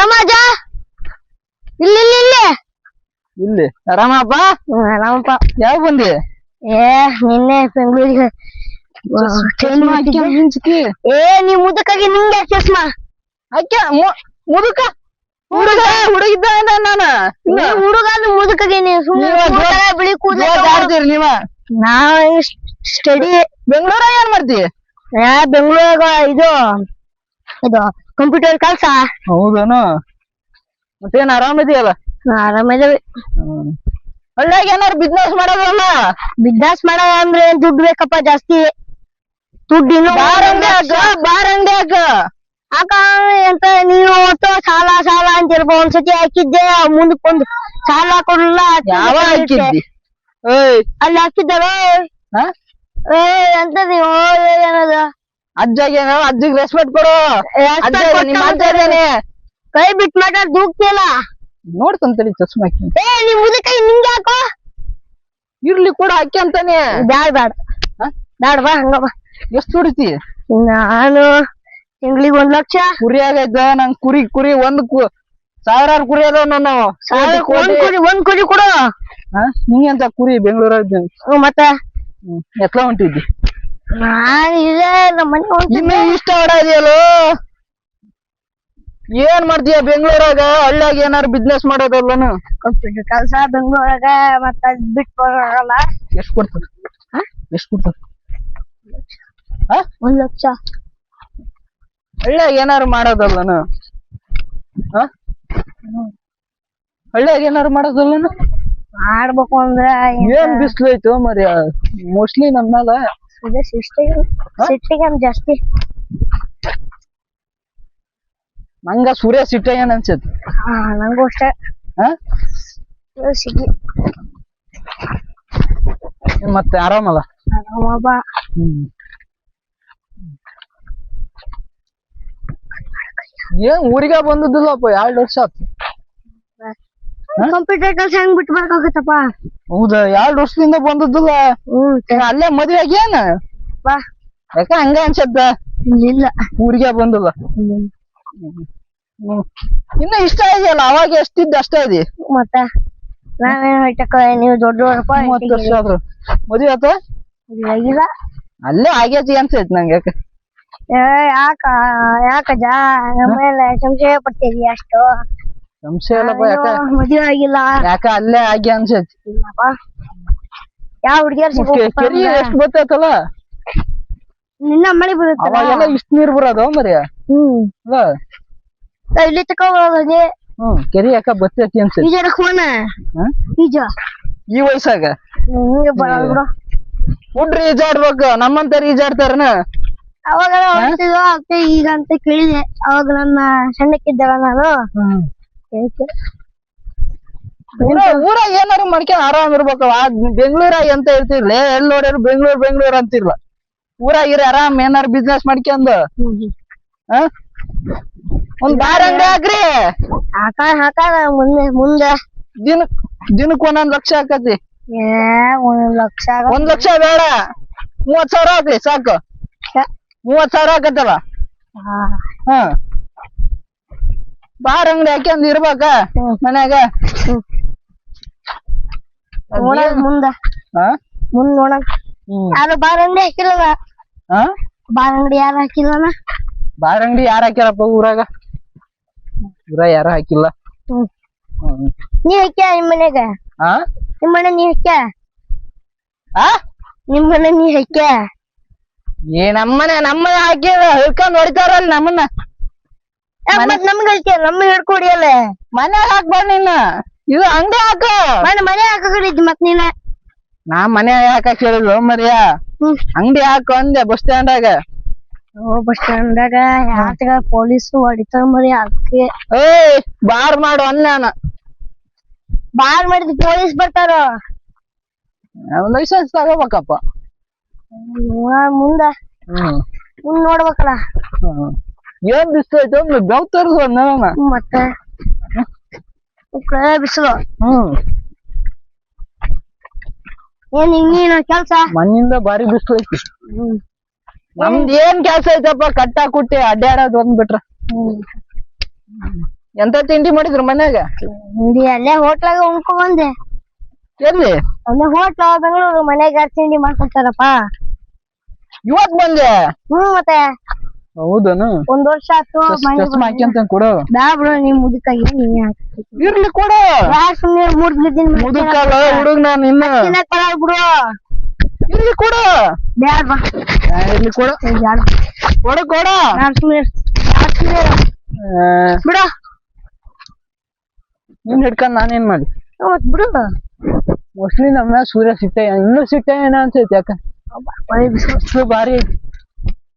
ಆರಾಮಜ ಇಲ್ಲಿ ಇಲ್ಲಿ ಇಲ್ಲಿ ಇಲ್ಲಿ ಆರಾಮಪ್ಪ ಆರಾಮಪ್ಪ ಯಾವ ಬಂದಿ ನಿನ್ನೆ ಬೆಂಗಳೂರಿಗೆ ಏ ನೀ ಮುದಕಾಗಿ ನಿಂಗೆ ಚಸ್ಮಾ ಅಕ್ಕ ಮುದುಕ ಹುಡುಗ ಹುಡುಗಿದ್ದ ನಾನು ಹುಡುಗ ಮುದಕಾಗಿ ನೀವು ಸುಮ್ಮನೆ ಬಿಳಿ ಆಡ್ತೀರಿ ನೀವ ನಾವ್ ಸ್ಟಡಿ ಬೆಂಗಳೂರಾಗ ಏನ್ ಮಾಡ್ತಿ ಬೆಂಗಳೂರಾಗ ಇದು ಇದು ಕಂಪ್ಯೂಟರ್ ಕೆಲ್ಸ ಹೌದನು ಮತ್ತೇನ್ ಆರಾಮಿದೆಯಲ್ಲ ಆರಾಮಿದೇವಿ ಹಳ್ಳಿಯಾಗ ಏನಾರು ಬಿಸ್ನೆಸ್ ಮಾಡೋದಲ್ಲ ಬಿಸ್ನೆಸ್ ಮಾಡೋದ ಅಂದ್ರೆ ದುಡ್ಡು ಬೇಕಪ್ಪ ಜಾಸ್ತಿ ದುಡ್ಡು ಇನ್ನು ಬಾರ್ ಅಂಗಡಿ ಅಕ್ಕ ಎಂತ ನೀವು ಒಟ್ಟು ಸಾಲ ಸಾಲ ಅಂತಿರ್ಬ ಒಂದ್ಸತಿ ಹಾಕಿದ್ದೆ ಮುಂದಕ್ಕೊಂದು ಸಾಲ ಕೊಡಲ್ಲ ಯಾವ ಹಾಕಿದ್ದಿ ಅಲ್ಲಿ ಹಾಕಿದ್ದಾರ ಎಂತ ನೀವು ಏನದ ಅಜ್ಜಗೆ ಅಜ್ಜಿಗೆ ರೆಸ್ಪೆಕ್ಟ್ ಕೊಡು ಕೈ ಬಿಟ್ಟು ಮಾತಾಡ್ ದೂಕ್ತಿಯಲ್ಲ ನೋಡ್ತಂತೇಳಿ ಚಸ್ಮಾ ಹಾಕಿ ನಿಮ್ ಮುದಕೈ ನಿಂಗೆ ಹಾಕೋ ಇರ್ಲಿ ಕೂಡ ಹಾಕಿ ಅಂತಾನೆ ಬ್ಯಾಡ ಬ್ಯಾಡ ಬ್ಯಾಡ ಬಾ ಹಂಗ ಬಾ ಎಷ್ಟು ಹೊಡಿತಿ ನಾನು ತಿಂಗಳಿಗೆ 1 ಲಕ್ಷ ಕುರಿ ಆಗೈತ ನಂಗ್ ಕುರಿ ಒಂದ್ ಸಾವಿರಾರು ಕುರಿ ಅದಾವ ನಾನು ಒಂದ್ ಕುರಿ ಕೊಡು ನಿಂಗೆ ಅಂತ ಕುರಿ ಬೆಂಗಳೂರಾಗ ಮತ್ತೆ ಎತ್ಲ ಹೊಂಟಿದ್ದಿ ನಾನ್ ಇದೆ ನಮ್ಮ ಮನೆ ಇಷ್ಟ ಹೊಡದಿಯಲ್ಲೋ ಏನ್ ಮಾಡ್ತೀಯ ಬೆಂಗಳೂರಾಗ ಹಳ್ಳಿಯಾಗ ಏನಾರು ಬಿಸ್ನೆಸ್ ಮಾಡೋದಲ್ಲನು ಕಂಪ್ಯೂಟರ್ ಕೆಲಸ ಬೆಂಗಳೂರಾಗ ಮತ್ತ ಬಿಟ್ಟು ಬರಲ್ಲ ಎಷ್ಟು ಕೊಡ್ತಾರ ಎಷ್ಟು ಕೊಡ್ತಾರ 1 ಲಕ್ಷ ಹಳ್ಳಿಯಾಗ ಏನಾರು ಮಾಡೋದಲ್ಲನು ಹಳ್ಳಿಯಾಗ ಏನಾರು ಮಾಡೋದಲ್ಲನು ಮಾಡ್ಬೇಕು ಅಂದ್ರ ಏನ್ ಬಿಸ್ಲು ಐತು ಮರಿ ಮೋಸ್ಟ್ಲಿ ನಮ್ಮೇಲ ಸಿಟ್ಟಿಗೆ ಜಾಸ್ತಿ ನಂಗ ಸೂರ್ಯ ಸಿಟ್ಟ ಏನ್ ಅನ್ಸತ್ ನಂಗೂ ಅಷ್ಟೇ ಸಿಗಿ ಮತ್ತೆ ಆರಾಮಲ್ಲ ಆರಾಮಪ್ಪ ಏನ್ ಊರಿಗ ಬಂದದಿಲ್ಲಪ್ಪ 2 ವರ್ಷ ಆತು ಕಂಪ್ಯೂಟರ್ ಕೆಲಸ ಹೆಂಗ್ ಬಿಟ್ಟು ಬರ್ಕಾಗತ್ತಪ್ಪ ಹೌದಾ 2 ವರ್ಷದಿಂದ ಬಂದದಿಲ್ಲ ಅಲ್ಲೇ ಮದ್ವೆ ಆಗ್ಯಾನ ಯಾಕ ಹಂಗ ಅನ್ಸತ್ತ ಇಲ್ಲ ಊರಿಗೆ ಬಂದಲ್ಲ ಇನ್ನ ಇಷ್ಟ ಇದೆಯಲ್ಲ ಅವಾಗ ಎಷ್ಟಿದ್ದ ಅಷ್ಟೇ ಇದೆ ಮತ್ತ ನಾವೇನ್ ಹೇಳ್ತಕ್ಕ ನೀವು ದೊಡ್ಡವರಪ್ಪ 30 ವರ್ಷ ಆದ್ರು ಮದ್ವೆ ಆತ ಆಗಿಲ್ಲ ಅಲ್ಲೇ ಆಗೈತಿ ಅನ್ಸೈತಿ ನಂಗೆ ಯಾಕಜ ನಮ್ಮೇಲೆ ಸಂಶಯ ಪಡ್ತೀವಿ ಅಷ್ಟು ಸಂಶಯ ಅಲ್ಲಪ್ಪ ಯಾಕ ಮದುವೆ ಆಗಿಲ್ಲ ಯಾಕ ಅಲ್ಲೇ ಆಗಿ ಅನ್ಸೈತಿ ಇಲ್ಲಪ್ಪ ಯಾವ ಹುಡುಗಿಯರ್ ಕೆರಿ ಎಷ್ಟು ಬರ್ತೈತಲ್ಲ ನಿನ್ನ ಮಳೆ ಬರುತ್ತೆ ಅವಾಗೆಲ್ಲ ಇಷ್ಟ ನೀರ್ ಬರೋದು ಮರಿಯ ಇಲ್ಲಿ ತಕೊಂಡ್ರೆ ಕೆರಿ ಯಾಕ ಬರ್ತೈತಿ ಅನ್ಸೈತಿ ಈಜ ಈ ವಯಸ್ಸಾಗ ಹಿಂಗೆ ಬರಲ್ಲ ಬಿಡು ಹುಡ್ರಿ ಈಜಾಡ್ಬೇಕು ನಮ್ಮಂತಾರ ಈಜಾಡ್ತಾರನ ಅವಾಗ ಅತ್ತೆ ಈಗ ಅಂತ ಕೇಳಿದೆ ಅವಾಗ ನನ್ನ ಸಣ್ಣಕ್ಕಿದ್ದಾಳ ನಾನು ಊರಾಗ ಏನಾರು ಮಾಡ್ಕೊಂಡ್ ಆರಾಮ್ ಇರ್ಬೇಕವ ಬೆಂಗಳೂರಾಗ ಎಂತ ಇರ್ತಿರ್ಲಿ ಎಲ್ಲಿ ನೋಡ್ಯಾರು ಬೆಂಗಳೂರು ಅಂತಿರ್ಲ ಊರಾಗಿರ ಆರಾಮ್ ಏನಾರು ಬಿಸ್ನೆಸ್ ಮಾಡ್ಕೊಂಡ್ ಒಂದ್ ಬಾರ್ ಅಂಗಡಿ ಹಾಕ್ರಿ ಮುಂದೆ ದಿನಕ್ 1 ಲಕ್ಷ ಆಕತಿ 1 ಲಕ್ಷ 1 ಲಕ್ಷ ಬೇಡ 30,000 ಹಾಕ್ರಿ ಸಾಕು 30,000 ಆಕತ್ತಲ್ಲ ಬಾರ್ ಅಂಗಡಿ ಹಾಕ್ಯಂದ್ ಇರ್ಬೇಕ ಮನ್ಯಾಗ ಮುಂದ ನೋಡ ಯಾರು ಬಾರ್ ಅಂಗಡಿ ಹಾಕಿರಲ್ಲ ಬಾರ್ ಅಂಗಡಿ ಯಾರು ಹಾಕಿಲ್ಲ ಬಾರ್ ಅಂಗಡಿ ಯಾರು ಹಾಕ್ಯಾರಪ್ಪ ಊರಾಗ ಯಾರು ಹಾಕಿಲ್ಲ ನೀ ಹಾಕ್ಯ ನಿಮ್ ಮನ್ಯಾಗ ನಿಮ್ ಮನೆ ನೀ ಹಾಕ್ಯ ನಿಮ್ ಮನೆ ನೀ ಹಾಕ್ಯ ನಮ್ಮನೆ ಹಾಕಿದ ಹಿಡ್ಕೊಂಡ್ ಹೊಡಿತಾರಲ್ಲ ನಮ್ಮನ್ನ ನಮ್ಗೆ ಹಾಕ್ಯ ನಮ್ಗೆ ಹಿಡ್ಕೊಡಿಯಲ್ಲ ಮನೆ ಹಾಕ್ಬಾರ್ದು ನಿನ್ನ ಇದು ಅಂಗಡಿ ಹಾಕ ಮನೆ ಹಾಕಿದ್ ಮತ್ ನೀನ ನಾ ಮನೆ ಹಾಕಕ್ ಹೇಳಿದ್ಲು ಮರಿಯ ಅಂಗಡಿ ಹಾಕು ಅಂದೆ ಬಸ್ ಸ್ಟ್ಯಾಂಡಾಗ ಬಸ್ ಸ್ಟ್ಯಾಂಡಾಗ ಯಾತಗ ಪೊಲೀಸ್ ಹೊಡಿತಾರ ಮರಿ ಅದಕ್ಕೆ ಬಾರ್ ಮಾಡು ಅನ್ನ ಬಾರ್ ಮಾಡಿದ್ ಪೊಲೀಸ್ ಬರ್ತಾರ ಲೈಸೆನ್ಸ್ ತಗೋಬೇಕಪ್ಪ ಮುಂದ ನೋಡ್ಬೇಕಲ್ಲ ಏನ್ ಬಿಸ್ಲು ಐತೆ ಬೆವ್ ತರ್ಸ ಮತ್ತೆ ಬಿಸಿಲು ಏನ್ ಹಿಂಗೇನ ಕೆಲ್ಸ ಮಣ್ಣಿಂದ ಬಾರಿ ಬಿಸ್ಲು ಐತಿ ನಮ್ದ್ ಏನ್ ಕೆಲ್ಸ ಐತಪ್ಪ ಕಟ್ಟ ಕುಟ್ಟಿ ಅಡ್ಡಾಡೋದ್ ಒಂದ್ ಬಿಟ್ರ ಎಂತ ತಿಂಡಿ ಮಾಡಿದ್ರು ಮನ್ಯಾಗ? ತಿಂಡಿ ಅಲ್ಲೇ ಹೋಟ್ಲಾಗ ಉಣ್ಕೊ ಬಂದೆ. ಎಲ್ಲಿ? ಅಲ್ಲೇ ಹೋಟ್ಲ ಬೆಂಗಳೂರು ಮನೆಗೆ ತಿಂಡಿ ಮಾಡ್ಕೊತಾರಪ್ಪ. ಇವತ್ ಬಂದೆ? ಮತ್ತೆ ಹೌದನು? 1 ವರ್ಷ ಆಯ್ತು ಚಸ್ಮಾ ಹಾಕ್ಯಂತ ಕೊಡು. ಬ್ಯಾ ಬಿಡು ನಿಮ್ ಮುದುಕಾಗಿ ನೀನೇ ಇರ್ಲಿ ಕೊಡು. ಸುಮ್ನೆ 3 ದಿನ ಮುದುಕಲ್ಲ ಹುಡುಗ ನಾನು ಇನ್ನ. ಬಿಡು ಇರ್ಲಿ ಕೊಡು. ಬ್ಯಾಡ ಬಾ ಇರ್ಲಿ ಕೊಡು. ಕೊಡು ಕೊಡು. ಬಿಡು ನಿನ್ ಹಿಡ್ಕೊಂಡ್ ನಾನೇನ್ ಮಾಡಿ? ಬಿಡು. ಮೋಸ್ಟ್ಲಿ ನಮ್ಮ ಸೂರ್ಯ ಸಿಟ್ಟ ಇನ್ನೂ ಸಿಟ್ಟ ಏನ ಅನ್ಸೈತಿ. ಯಾಕ ಭಾರಿ ಐತಿ.